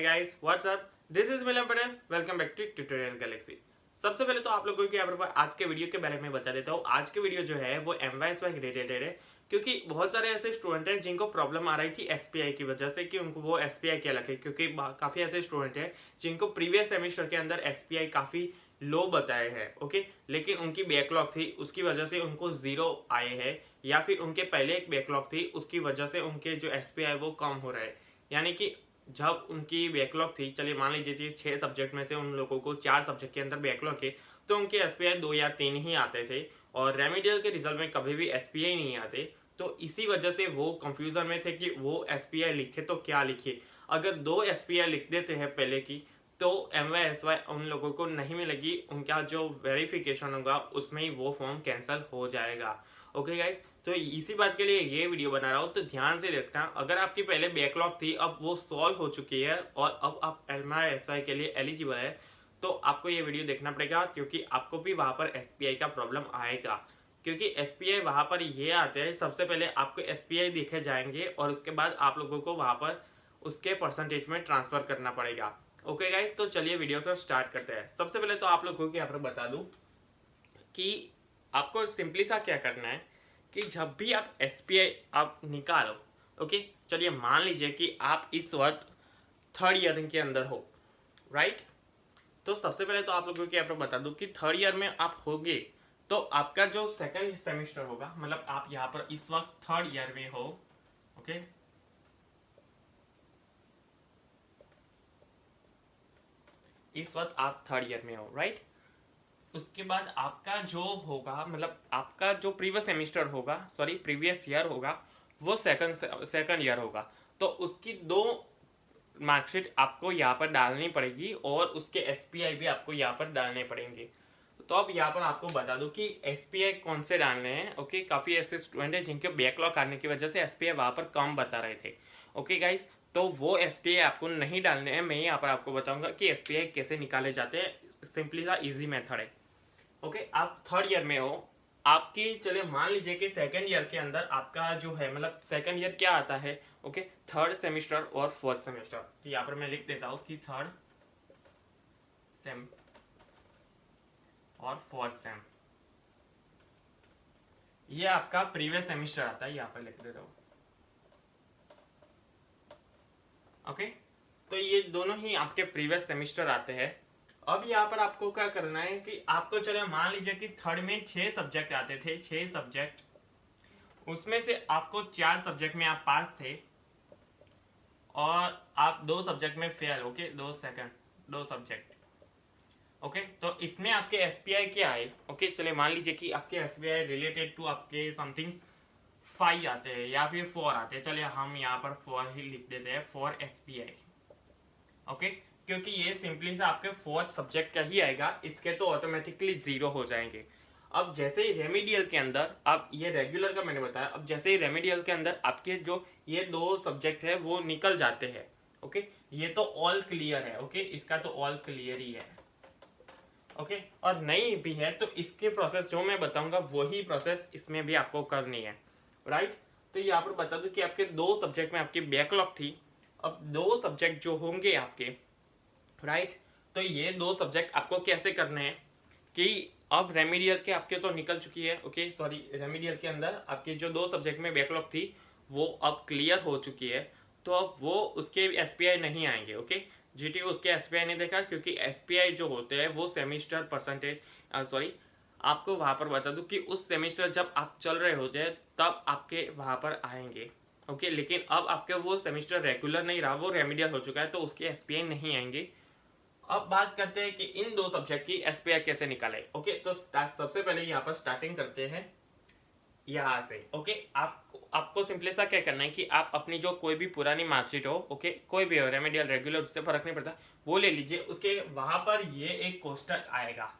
Hey guys, what's up? This is Milan Patel. Welcome back to Tutorial Galaxy. सबसे पहले तो आप लोगों को यहाँ पर आज के वीडियो के बारे में बता देता हूँ। आज के वीडियो जो है वो MYSY रिलेटेड है, क्योंकि बहुत सारे ऐसे स्टूडेंट हैं जिनको प्रॉब्लम आ रही थी SPI की वजह से कि उनको वो SPI क्या लगे, क्योंकि काफ़ी ऐसे स्टूडेंट हैं जिनको प्रीवियस सेमेस्टर के अंदर SPI काफ़ी लो बताए हैं, ओके, लेकिन उनकी बैकलॉग थी, उसकी वजह से उनको ज़ीरो आए हैं, या फिर उनके पहले एक बैकलॉग थी, उसकी वजह से उनके जो SPI वो कम हो रहा है। यानी कि जब उनकी बैकलॉग थी, चलिए मान लीजिए 6 सब्जेक्ट में से उन लोगों को 4 सब्जेक्ट के अंदर बैकलॉग है, तो उनके SPI 2 या 3 ही आते थे और रेमेडियल के रिजल्ट में कभी भी SPI नहीं आते। तो इसी वजह से वो कंफ्यूजन में थे कि वो SPI लिखे तो क्या लिखे। अगर 2 SPI लिख देते हैं पहले की, तो MYSY उन लोगों को नहीं मिलेगी, उनका जो वेरिफिकेशन होगा उसमें ही वो फॉर्म कैंसिल हो जाएगा। ओके गाइस, तो इसी बात के लिए ये वीडियो बना रहा हूँ, तो ध्यान से देखना। अगर आपकी पहले बैकलॉग थी, अब वो सॉल्व हो चुकी है और अब आप MYSY के लिए एलिजिबल है, तो आपको ये वीडियो देखना पड़ेगा, क्योंकि आपको भी वहाँ पर SPI का प्रॉब्लम आएगा। क्योंकि SPI वहाँ पर ये आते हैं, सबसे पहले आपको SPI देखे जाएंगे और उसके बाद आप लोगों को वहाँ पर उसके परसेंटेज में ट्रांसफर करना पड़ेगा। ओके गाइस, तो चलिए वीडियो को स्टार्ट करते हैं। सबसे पहले तो आप लोगों को यहाँ पर बता दूं कि आपको सिंपली सा क्या करना है कि जब भी आप SPI आप निकालो, ओके, चलिए मान लीजिए कि आप इस वक्त थर्ड ईयर के अंदर हो, राइट। तो सबसे पहले तो आप लोगों को यहाँ पर बता दूं कि थर्ड ईयर में आप होगे, तो आपका जो सेकंड सेमेस्टर होगा, मतलब आप यहाँ पर इस वक्त थर्ड ईयर में हो, ओके, इस वक्त आप थर्ड ईयर में हो, राइट। उसके बाद आपका जो होगा, मतलब आपका जो प्रीवियस सेमेस्टर होगा, सॉरी प्रीवियस ईयर होगा, वो सेकंड ईयर होगा। तो उसकी 2 मार्कशीट आपको यहाँ पर डालनी पड़ेगी और उसके SPI भी आपको यहाँ पर डालने पड़ेंगे। तो अब यहाँ पर आपको बता दूं कि SPI कौन से डालने हैं। ओके, काफ़ी ऐसे स्टूडेंट हैं जिनके बैकलॉग आने की वजह से SPI वहाँ पर कम बता रहे थे। ओके गाइस, तो वो SPI आपको नहीं डालने हैं। मैं यहाँ पर आपको बताऊंगा कि SPI कैसे निकाले जाते हैं। सिंपली सा इजी मेथड है। ओके, आप थर्ड ईयर में हो, आपकी चलिए मान लीजिए कि सेकेंड ईयर के अंदर आपका जो है, मतलब सेकेंड ईयर क्या आता है, ओके, थर्ड सेमेस्टर और फोर्थ सेमेस्टर। तो यहाँ पर मैं लिख देता हूँ कि थर्ड सेम और फोर्थ सेम, ये आपका प्रीवियस सेमेस्टर आता है, यहाँ पर लिख देता हूँ। ओके, तो ये दोनों ही आपके प्रीवियस सेमेस्टर आते हैं। अब यहाँ पर आपको क्या करना है कि आपको चले मान लीजिए कि थर्ड में 6 सब्जेक्ट आते थे, 6 सब्जेक्ट, उसमें से आपको 4 सब्जेक्ट में आप पास थे और आप 2 सब्जेक्ट में फेल, ओके, 2 सब्जेक्ट, ओके। तो इसमें आपके SPI क्या है, ओके, चले मान लीजिए कि आपके SPI रिलेटेड टू आपके समथिंग 5 आते हैं या फिर 4 आते हैं। चलिए हम यहाँ पर 4 ही लिख देते हैं, 4 SPI, ओके, क्योंकि ये सिंपली से आपके फोर्थ सब्जेक्ट का ही आएगा, इसके तो ऑटोमेटिकली 0 हो जाएंगे। अब जैसे ही रेमेडियल के अंदर, अब ये रेगुलर का मैंने बताया, अब जैसे ही रेमेडियल के अंदर आपके जो ये 2 सब्जेक्ट है वो निकल जाते हैं, ओके, ये तो ऑल क्लियर है, ओके, इसका तो ऑल क्लियर ही है, ओके, और नहीं भी है तो इसके प्रोसेस जो मैं बताऊंगा वही प्रोसेस इसमें भी आपको करनी है, राइट। तो यहाँ पर बता दूं कि आपके 2 सब्जेक्ट में आपकी बैकलॉग थी, अब 2 सब्जेक्ट जो होंगे आपके, राइट, तो ये 2 सब्जेक्ट आपको कैसे करने हैं कि अब रेमेडियल के आपके तो निकल चुकी है, ओके, सॉरी, रेमेडियल के अंदर आपके जो 2 सब्जेक्ट में बैकलॉग थी वो अब क्लियर हो चुकी है, तो अब वो उसके SPI नहीं आएंगे, ओके। GTU उसके SPI नहीं देखा, क्योंकि SPI जो होते हैं वो सेमिस्टर परसेंटेज, सॉरी, आपको वहाँ पर बता दूं कि उस सेमेस्टर जब आप चल रहे होते हैं तब आपके वहाँ पर आएंगे, ओके, लेकिन अब आपके वो सेमेस्टर रेगुलर नहीं रहा, वो रेमेडियल हो चुका है, तो उसके SPI नहीं आएंगे। अब बात करते हैं कि इन 2 सब्जेक्ट की SPI कैसे निकाले, ओके। तो सबसे पहले यहाँ पर स्टार्टिंग करते हैं यहाँ से, ओके। आपको सिंपली सा क्या करना है कि आप अपनी जो कोई भी पुरानी मार्कशीट हो, ओके, कोई भी हो, रेमेडियल रेगुलर, उससे फर्क नहीं पड़ता, वो ले लीजिए। उसके वहां पर ये एक कोष्टक आएगा,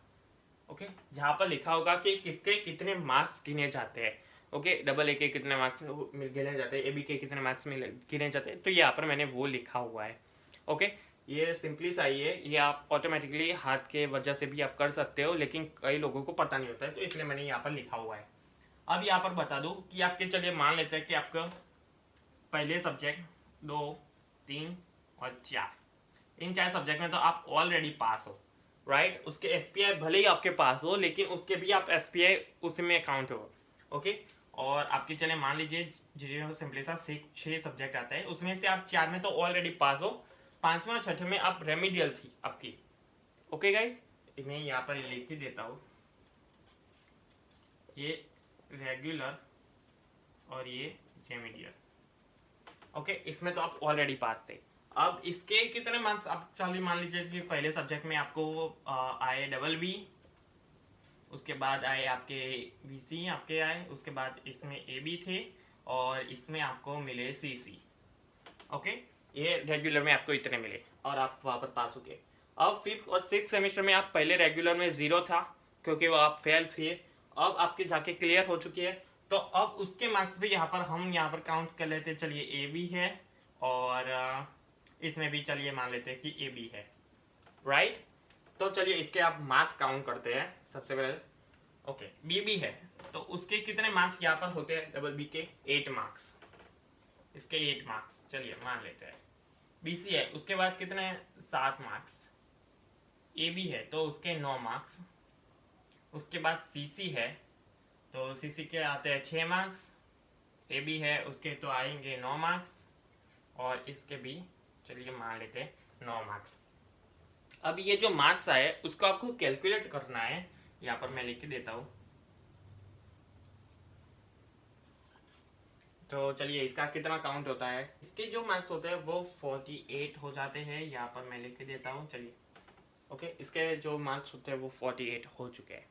ओके, जहां पर लिखा होगा कि किसके कितने मार्क्स गिने जाते हैं, ओके, डबल ए के कितने मार्क्स गिने जाते हैं, AB के कितने मार्क्स गिने जाते हैं, तो यहाँ पर मैंने वो लिखा हुआ है, ओके। ये सिंपली सा ही है, ये आप ऑटोमेटिकली हाथ के वजह से भी आप कर सकते हो, लेकिन कई लोगों को पता नहीं होता है, तो इसलिए मैंने यहाँ पर लिखा हुआ है। अब यहाँ पर बता दूं कि आपके, चलिए मान लेते हैं कि आपका पहले सब्जेक्ट 2, 3 और 4, इन 4 सब्जेक्ट में तो आप ऑलरेडी पास हो, राइट। उसके एसपीआई भले ही आपके पास हो, लेकिन उसके भी आप एसपीआई उसमें अकाउंट हो, ओके। और आपके चले मान लीजिए जो सिंपली सा 6 सब्जेक्ट आता है, उसमें से आप 4 में तो ऑलरेडी पास हो, 5वें और 6ठे में आप रेमिडियल थी आपकी, ओके गाइस। मैं यहाँ पर लिख ही देता हूँ, ये रेगुलर और ये रेमिडियल, ओके। इसमें तो आप ऑलरेडी पास थे। अब इसके कितने मार्क्स आप चलिए मान लीजिए कि पहले सब्जेक्ट में आपको आए डबल बी, उसके बाद आए आपके बीसी आपके आए, उसके बाद इसमें ए बी थे, और इसमें आपको मिले सी सी, ओके। ये रेगुलर में आपको इतने मिले और आप वहां पर पास हो गए। अब 5th और 6th सेमेस्टर में आप पहले रेगुलर में 0 था क्योंकि वो आप फेल थे, अब आपके जाके क्लियर हो चुकी है, तो अब उसके मार्क्स भी यहाँ पर हम यहाँ पर काउंट कर लेते हैं। चलिए ए बी है, और इसमें भी चलिए मान लेते हैं कि ए बी है, राइट। तो चलिए इसके आप मार्क्स काउंट करते हैं सबसे पहले, ओके। बी बी है तो उसके कितने मार्क्स यहाँ पर होते हैं डबल बी के? 8 मार्क्स, इसके 8 मार्क्स चलिए मान लेते हैं। बीसी है उसके बाद कितने? 7 मार्क्स। ए बी है तो उसके 9 मार्क्स। उसके बाद सीसी है तो सीसी के आते हैं 6 मार्क्स। ए बी है उसके तो आएंगे 9 मार्क्स, और इसके भी चलिए मान लेते हैं 9 मार्क्स। अब ये जो मार्क्स आए उसको आपको कैलकुलेट करना है, यहाँ पर मैं लिख के देता हूँ। तो चलिए इसका कितना काउंट होता है, इसके जो मार्क्स होते हैं वो 48 हो जाते हैं, यहाँ पर मैं लिख के देता हूँ। चलिए ओके, इसके जो मार्क्स होते हैं वो 48 हो चुके हैं,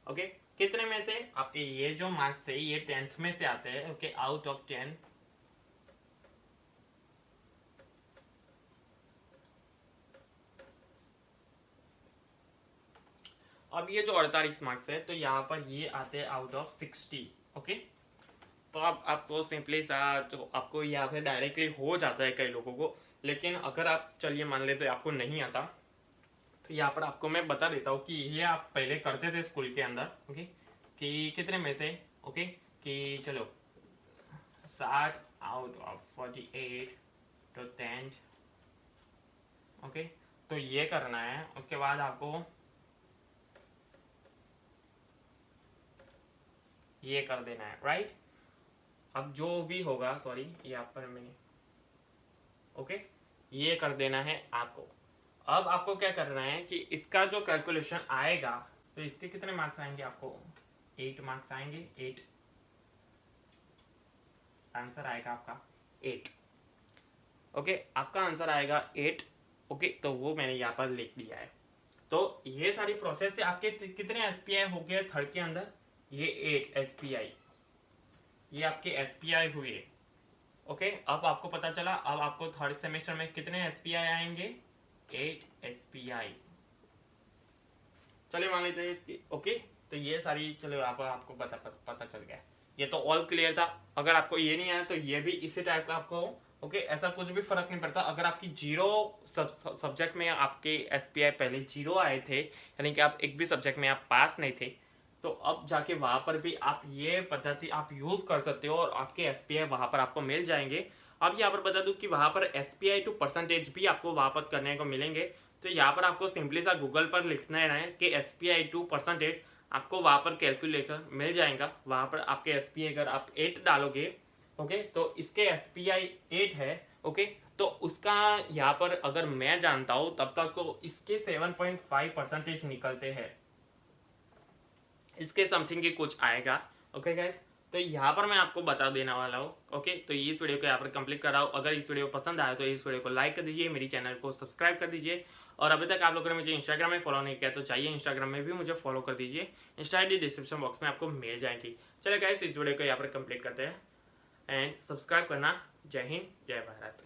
ओके। कितने में से? आपके ये जो मार्क्स है ये 10th में से आते हैं, ओके। आउट ऑफ 10 अब ये जो 48 मार्क्स है तो यहाँ पर ये आते हैं आउट ऑफ 60, ओके। तो अब आपको सिंपली सा जो आपको यहाँ पे डायरेक्टली हो जाता है कई लोगों को, लेकिन अगर आप चलिए मान लेते आपको नहीं आता, तो यहाँ पर आपको मैं बता देता हूँ कि ये आप पहले करते थे स्कूल के अंदर, ओके। कि कितने में से, ओके, कि चलो 60 आउट ऑफ 48 तो 10, ओके। तो ये करना है, उसके बाद आपको ये कर देना है, राइट। अब जो भी होगा, सॉरी यहाँ पर मैंने, ओके, ये कर देना है आपको। अब आपको क्या करना है कि इसका जो कैलकुलेशन आएगा तो इसके कितने मार्क्स आएंगे आपको? 8 मार्क्स आएंगे, 8 आंसर आएगा आपका 8, ओके। आपका आंसर आएगा 8, ओके। तो वो मैंने यहाँ पर लिख दिया है। तो ये सारी प्रोसेस से आपके कितने एसपीआई हो गए थर्ड के अंदर? ये 8 एसपीआई, ये आपके एसपीआई हुए, ओके। अब आपको पता चला, अब आपको थर्ड सेमेस्टर में कितने एसपीआई आएंगे? 8 एसपीआई। चलिए मान लेते हैं, ओके। तो ये सारी चलो आपको पता चल गया। ये तो ऑल क्लियर था। अगर आपको ये नहीं आया तो ये भी इसी टाइप का आपको, ओके। ऐसा कुछ भी फर्क नहीं पड़ता। अगर आपकी 0 सब्जेक्ट में आपके एसपीआई पहले 0 आए थे, यानी कि आप एक भी सब्जेक्ट में आप पास नहीं थे, तो अब जाके वहां पर भी आप ये पद्धति आप यूज कर सकते हो और आपके एसपीआई वहां पर आपको मिल जाएंगे। अब यहाँ पर बता दूं कि वहां पर एसपीआई टू परसेंटेज भी आपको वहां पर करने को मिलेंगे। तो यहाँ पर आपको सिंपली सा गूगल पर लिखना है कि एसपीआई टू परसेंटेज, आपको वहां पर कैलकुलेटर मिल जाएगा। वहां पर आपके एसपीआई अगर आप 8 डालोगे, ओके, तो इसके एसपीआई 8 है, ओके। तो उसका यहाँ पर अगर मैं जानता हूं तब तक तो इसके 7.5% निकलते हैं, इसके समथिंग की कुछ आएगा, ओके गाइस। तो यहाँ पर मैं आपको बता देने वाला हूँ, ओके। तो इस वीडियो को यहाँ पर कंप्लीट कर रहा हूँ। अगर इस वीडियो पसंद आया तो इस वीडियो को लाइक कर दीजिए, मेरी चैनल को सब्सक्राइब कर दीजिए, और अभी तक आप लोगों ने मुझे इंस्टाग्राम में फॉलो नहीं किया तो चाहिए इंस्टाग्राम में भी मुझे फॉलो कर दीजिए। इंस्टा आईडी डिस्क्रिप्शन बॉक्स में आपको मिल जाएगी। चलिए गाइस इस वीडियो को यहाँ पर कंप्लीट करते हैं, एंड सब्सक्राइब करना। जय हिंद, जय भारत।